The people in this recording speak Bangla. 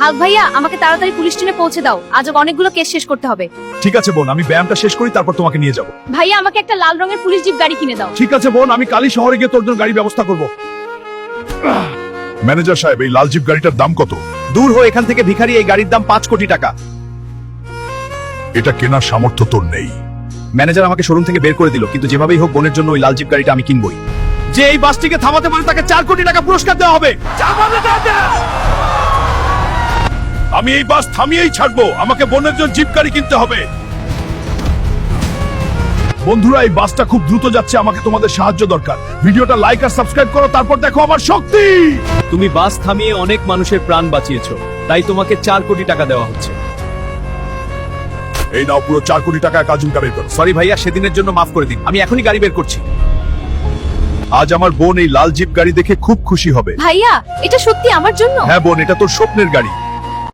হাল্ক ভাইয়া, আমাকে তাড়াতাড়ি পুলিশ স্টেশনে পৌঁছে দাও, আজ অনেকগুলো কেস শেষ করতে হবে। ঠিক আছে বোন, আমি ব্যায়ামটা শেষ করি তারপর তোমাকে নিয়ে যাব। ভাইয়া, আমাকে একটা লাল রঙের পুলিশ জিপ গাড়ি কিনে দাও। ঠিক আছে বোন, আমি কালই শহরে গিয়ে তোর জন্য গাড়ি ব্যবস্থা করব। ম্যানেজার সাহেব, এই লাল জিপ গাড়িটার দাম কত? দূর হয়ে এখান থেকে ভিখারি, এই গাড়ির দাম 5 কোটি টাকা। এটা কেনার সামর্থ্য তোর নেই। ম্যানেজার আমাকে শোরুম থেকে বের করে দিল, কিন্তু যেভাবেই হোক বোনের জন্য ওই লাল জিপ গাড়িটা আমি কিনবই। যে এই বাসটিকে থামাতে পারে তাকে 4 কোটি টাকা পুরস্কার দেওয়া হবে। আমি এই বাস থামিয়েই ছাড়বো, আমাকে বোনের জন্য জিপ গাড়ি কিনতে হবে। বন্ধুরা, এই বাসটা খুব দ্রুত যাচ্ছে, আমাকে তোমাদের সাহায্য দরকার। ভিডিওটা লাইক আর সাবস্ক্রাইব করো, তারপর দেখো আমার শক্তি। তুমি বাস থামিয়ে অনেক মানুষের প্রাণ বাঁচিয়েছো, তাই তোমাকে 4 কোটি টাকা দেওয়া হচ্ছে। এই নাও পুরো 4 কোটি টাকা কাজুম বের করো। সরি ভাইয়া, সেদিনের জন্য মাফ করে দিন, আমি এখনই গাড়ি বের করছি। আজ আমার বোন এই লাল জিপ গাড়ি দেখে খুব খুশি হবে। ভাইয়া, এটা সত্যি আমার জন্য? হ্যাঁ বোন, এটা তোর স্বপ্নের গাড়ি।